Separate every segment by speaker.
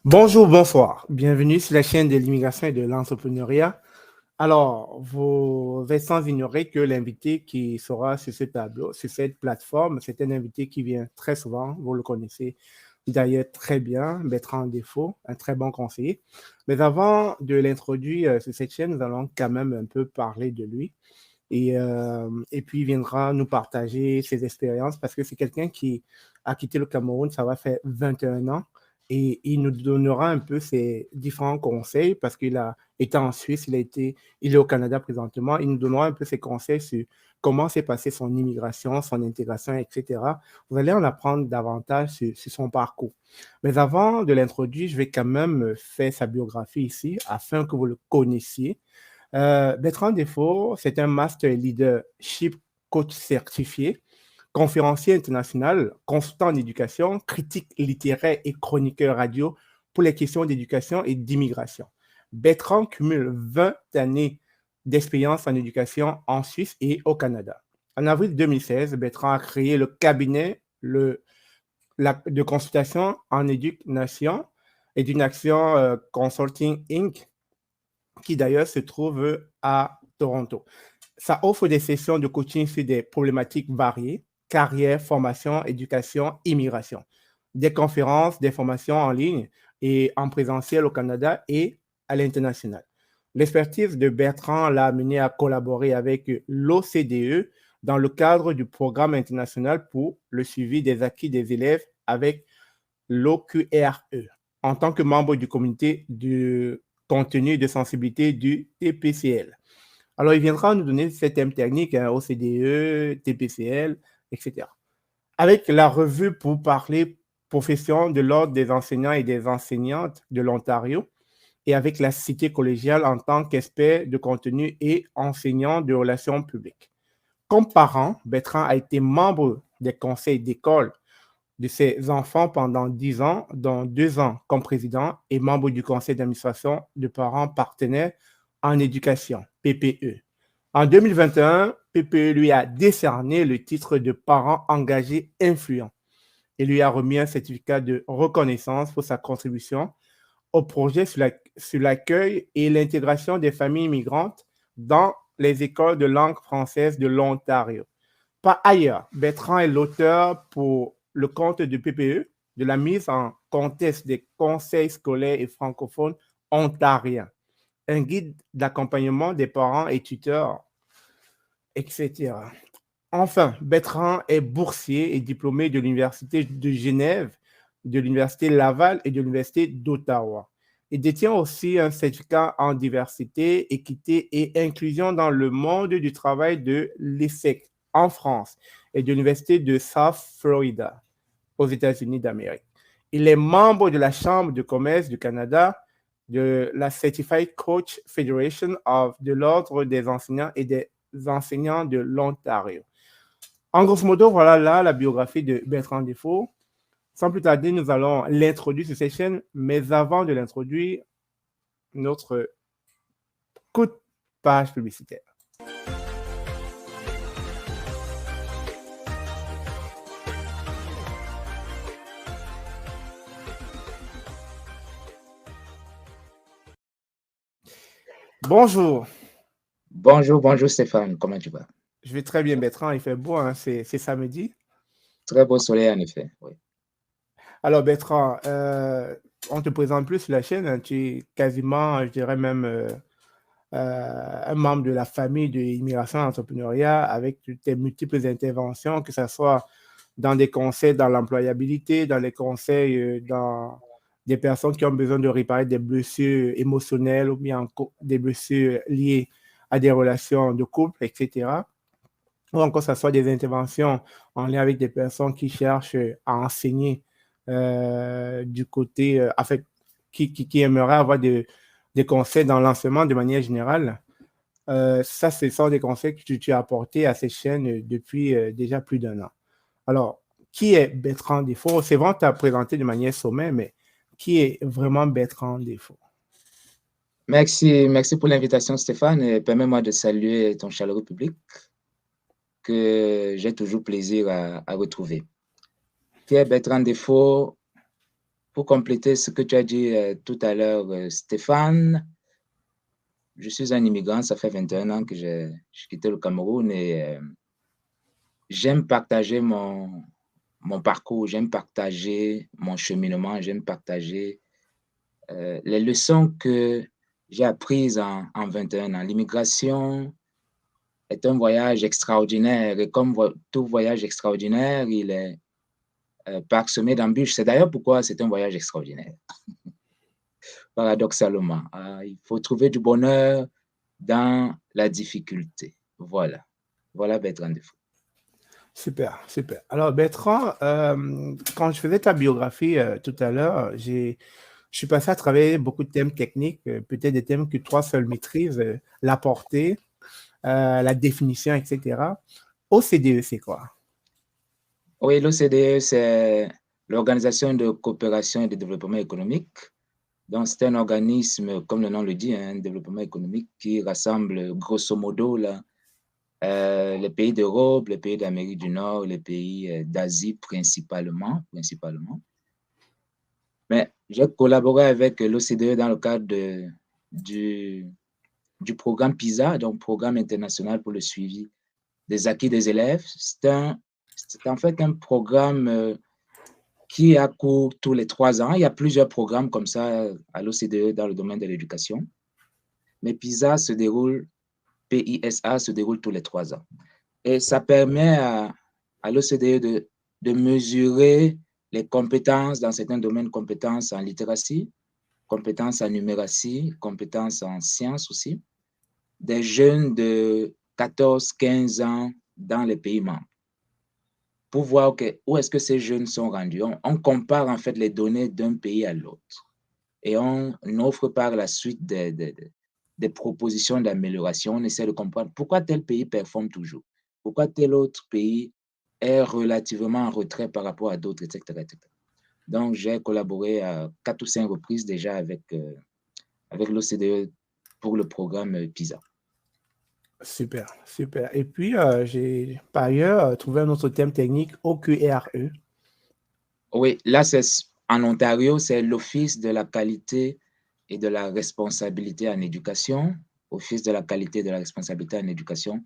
Speaker 1: Bonjour, bonsoir. Bienvenue sur la chaîne de l'immigration et de l'entrepreneuriat. Alors, vous êtes sans ignorer que l'invité qui sera sur ce tableau, sur cette plateforme, c'est un invité qui vient très souvent, vous le connaissez d'ailleurs très bien, Bertrand Défaut, un très bon conseiller. Mais avant de l'introduire sur cette chaîne, nous allons quand même un peu parler de lui. Et puis, il viendra nous partager ses expériences parce que c'est quelqu'un qui a quitté le Cameroun, ça va faire 21 ans. Et il nous donnera un peu ses différents conseils parce qu'il a été en Suisse, il est au Canada présentement. Il nous donnera un peu ses conseils sur comment s'est passée son immigration, son intégration, etc. Vous allez en apprendre davantage sur son parcours. Mais avant de l'introduire, je vais quand même faire sa biographie ici afin que vous le connaissiez. Bertrand Defoe, c'est un Master Leadership Coach certifié, conférencier international, consultant en éducation, critique littéraire et chroniqueur radio pour les questions d'éducation et d'immigration. Bertrand cumule 20 années d'expérience en éducation en Suisse et au Canada. En avril 2016, Bertrand a créé le cabinet de consultation en éducation, Consulting Inc., qui d'ailleurs se trouve à Toronto. Ça offre des sessions de coaching sur des problématiques variées, carrière, formation, éducation, immigration, des conférences, des formations en ligne et en présentiel au Canada et à l'international. L'expertise de Bertrand l'a amené à collaborer avec l'OCDE dans le cadre du programme international pour le suivi des acquis des élèves avec l'OQRE, en tant que membre du comité de contenu et de sensibilité du TPCL. Alors, il viendra nous donner ces thèmes techniques, OCDE, TPCL, etc. Avec la revue pour parler profession de l'Ordre des enseignants et des enseignantes de l'Ontario et avec la cité collégiale en tant qu'expert de contenu et enseignant de relations publiques. Comme parent, Bertrand a été membre des conseils d'école de ses enfants pendant 10 ans, dont 2 ans comme président et membre du conseil d'administration de parents partenaires en éducation, PPE. En 2021, PPE lui a décerné le titre de parent engagé influent et lui a remis un certificat de reconnaissance pour sa contribution au projet sur l'accueil et l'intégration des familles immigrantes dans les écoles de langue française de l'Ontario. Par ailleurs, Bertrand est l'auteur pour le compte du PPE de la mise en contexte des conseils scolaires et francophones ontariens, un guide d'accompagnement des parents et tuteurs, etc. Enfin, Bertrand est boursier et diplômé de l'Université de Genève, de l'Université Laval et de l'Université d'Ottawa. Il détient aussi un certificat en diversité, équité et inclusion dans le monde du travail de l'ESSEC en France et de l'Université de South Florida aux États-Unis d'Amérique. Il est membre de la Chambre de commerce du Canada, de la Certified Coach Federation de l'Ordre des enseignants et des enseignants de l'Ontario. En grosso modo, voilà là la biographie de Bertrand Defoe. Sans plus tarder, nous allons l'introduire sur cette chaîne, mais avant de l'introduire, notre coup de page publicitaire. Bonjour.
Speaker 2: Bonjour Stéphane, comment tu vas?
Speaker 1: Je vais très bien, Bertrand. Il fait beau, hein? C'est samedi.
Speaker 2: Très beau soleil en effet, oui.
Speaker 1: Alors Bertrand, on te présente plus sur la chaîne. Hein. Tu es quasiment, je dirais même, un membre de la famille de l'immigration et l'entrepreneuriat avec tes multiples interventions, que ce soit dans des conseils dans l'employabilité, dans les conseils dans des personnes qui ont besoin de réparer des blessures émotionnelles ou bien des blessures liées à des relations de couple, etc. Ou encore, que ce soit des interventions en lien avec des personnes qui cherchent à enseigner du côté, qui aimeraient avoir des conseils dans l'enseignement de manière générale. Ça, ce sont des conseils que tu as apportés à ces chaînes depuis déjà plus d'1 an. Alors, qui est Bertrand Defoe? C'est vrai que tu as présenté de manière sommaire, mais qui est vraiment Bertrand Defoe?
Speaker 2: Merci pour l'invitation Stéphane et permets-moi de saluer ton chaleureux public que j'ai toujours plaisir à retrouver. Qui est Bertrand Defoe? pour compléter ce que tu as dit tout à l'heure, Stéphane, je suis un immigrant, ça fait 21 ans que j'ai quitté le Cameroun et j'aime partager mon parcours, j'aime partager mon cheminement, j'aime partager les leçons que j'ai apprises en 21 ans. L'immigration est un voyage extraordinaire et comme tout voyage extraordinaire, il est parsemé d'embûches. C'est d'ailleurs pourquoi c'est un voyage extraordinaire, paradoxalement. Il faut trouver du bonheur dans la difficulté. Voilà. Voilà Bertrand Defoe.
Speaker 1: Super, super. Alors, Bertrand, quand je faisais ta biographie tout à l'heure, je suis passé à travers beaucoup de thèmes techniques, peut-être des thèmes que toi seul maîtrises, la portée, la définition, etc. OCDE, c'est quoi?
Speaker 2: Oui, l'OCDE, c'est l'Organisation de coopération et de développement économique. Donc, c'est un organisme, comme le nom le dit, un développement économique qui rassemble grosso modo là, les pays d'Europe, les pays d'Amérique du Nord, les pays d'Asie principalement. Mais j'ai collaboré avec l'OCDE dans le cadre du programme PISA, donc Programme international pour le suivi des acquis des élèves. C'est en fait un programme qui a cours tous les 3 ans. Il y a plusieurs programmes comme ça à l'OCDE dans le domaine de l'éducation. Mais PISA se déroule, PISA se déroule tous les 3 ans. Et ça permet à l'OCDE de mesurer les compétences dans certains domaines, compétences en littératie, compétences en numératie, compétences en sciences aussi, des jeunes de 14-15 ans dans les pays membres pour voir où est-ce que ces jeunes sont rendus. On compare en fait les données d'un pays à l'autre et on offre par la suite des propositions d'amélioration. On essaie de comprendre pourquoi tel pays performe toujours, pourquoi tel autre pays est relativement en retrait par rapport à d'autres, etc., etc. Donc, j'ai collaboré à 4 ou 5 reprises déjà avec l'OCDE pour le programme PISA.
Speaker 1: Super, super. Et puis, j'ai par ailleurs trouvé un autre thème technique, OQRE.
Speaker 2: Oui, là, en Ontario, c'est l'Office de la qualité et de la responsabilité en éducation. Office de la qualité et de la responsabilité en éducation.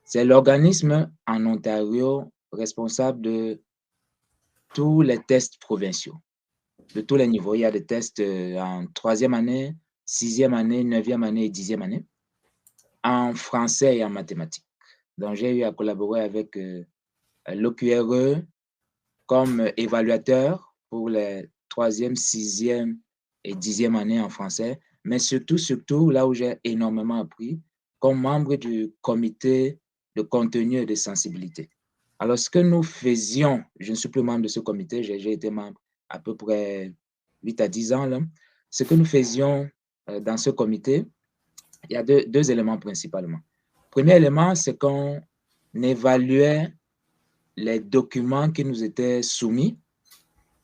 Speaker 2: C'est l'organisme en Ontario responsable de tous les tests provinciaux, de tous les niveaux. Il y a des tests en 3e année, 6e année, 9e année et 10e année, en français et en mathématiques. Donc, j'ai eu à collaborer avec l'OQRE comme évaluateur pour les 3e, 6e et 10e année en français, mais surtout, là où j'ai énormément appris, comme membre du comité de contenu et de sensibilité. Alors, ce que nous faisions, je ne suis plus membre de ce comité, j'ai été membre à peu près 8 à 10 ans, là. Ce que nous faisions dans ce comité, il y a deux éléments principalement. Premier élément, c'est qu'on évaluait les documents qui nous étaient soumis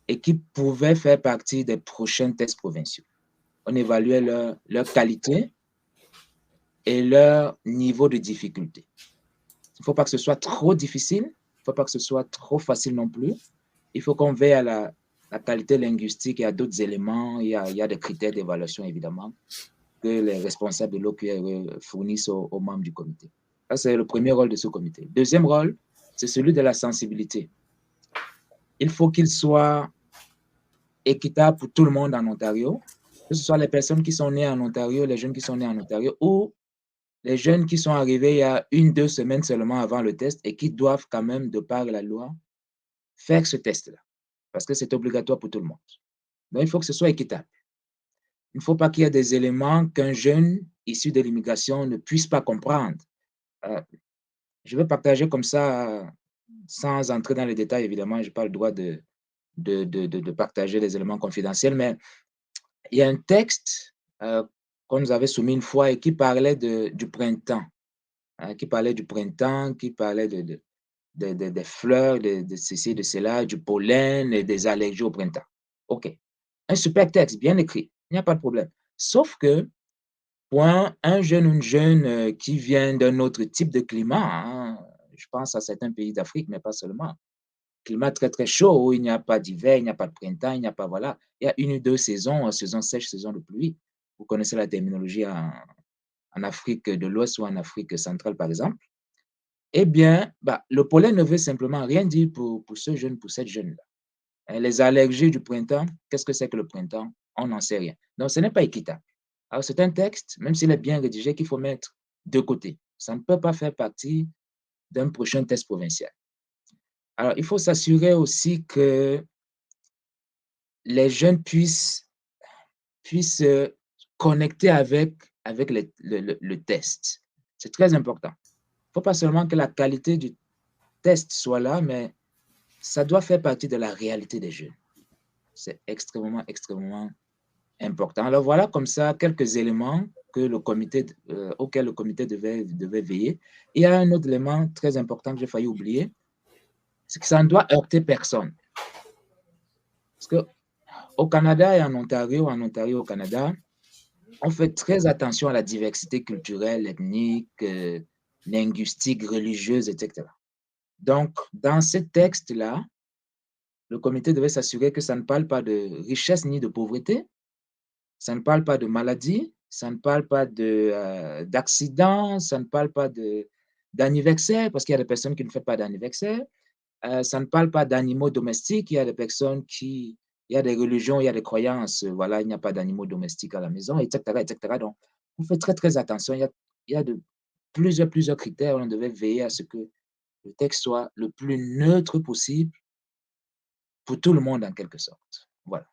Speaker 2: et qui pouvaient faire partie des prochains tests provinciaux. On évaluait leur qualité et leur niveau de difficulté. Il ne faut pas que ce soit trop difficile, il ne faut pas que ce soit trop facile non plus. Il faut qu'on veille à la qualité linguistique et à d'autres éléments. Il y a des critères d'évaluation, évidemment, que les responsables de l'OQRE fournissent aux membres du comité. Ça, c'est le premier rôle de ce comité. Deuxième rôle, c'est celui de la sensibilité. Il faut qu'il soit équitable pour tout le monde en Ontario, que ce soit les personnes qui sont nées en Ontario, les jeunes qui sont nés en Ontario, ou les jeunes qui sont arrivés il y a 1-2 semaines seulement avant le test et qui doivent quand même, de par la loi, faire ce test-là, parce que c'est obligatoire pour tout le monde. Donc, il faut que ce soit équitable. Il ne faut pas qu'il y ait des éléments qu'un jeune issu de l'immigration ne puisse pas comprendre. Je vais partager comme ça, sans entrer dans les détails, évidemment, je n'ai pas le droit de partager les éléments confidentiels, mais il y a un texte qu'on nous avait soumis une fois et qui parlait du printemps, hein, qui parlait du printemps, qui parlait des fleurs, de ceci, de cela, du pollen et des allergies au printemps. OK. Un super texte, bien écrit, il n'y a pas de problème. Sauf que pour un jeune ou une jeune qui vient d'un autre type de climat, hein, je pense à certains pays d'Afrique, mais pas seulement, climat très, très chaud, où il n'y a pas d'hiver, il n'y a pas de printemps, il n'y a pas, voilà. Il y a 1 ou 2 saisons, saison sèche, saison de pluie. Vous connaissez la terminologie en Afrique de l'Ouest ou en Afrique centrale, par exemple. Eh bien, bah, le pollen ne veut simplement rien dire pour ce jeune, pour cette jeune-là. Les allergies du printemps, qu'est-ce que c'est que le printemps? On n'en sait rien. Donc, ce n'est pas équitable. Alors, c'est un texte, même s'il est bien rédigé, qu'il faut mettre de côté. Ça ne peut pas faire partie d'un prochain test provincial. Alors, il faut s'assurer aussi que les jeunes puissent connecter avec le test. C'est très important. Il ne faut pas seulement que la qualité du test soit là, mais ça doit faire partie de la réalité des jeunes. C'est extrêmement, extrêmement important. Alors voilà comme ça quelques éléments que auxquels le comité devait veiller. Il y a un autre élément très important que j'ai failli oublier, c'est que ça ne doit heurter personne. Parce qu'au Canada et en Ontario, au Canada, on fait très attention à la diversité culturelle, ethnique, linguistique, religieuse, etc. Donc, dans ce texte-là, le comité devait s'assurer que ça ne parle pas de richesse ni de pauvreté, ça ne parle pas de maladie, ça ne parle pas d'accident, ça ne parle pas d'anniversaire, parce qu'il y a des personnes qui ne font pas d'anniversaire, ça ne parle pas d'animaux domestiques, il y a des personnes il y a des religions, il y a des croyances, voilà, il n'y a pas d'animaux domestiques à la maison, etc., etc. Donc, on fait très, très attention. Il y a plusieurs critères. On devait veiller à ce que le texte soit le plus neutre possible pour tout le monde, en quelque sorte. Voilà.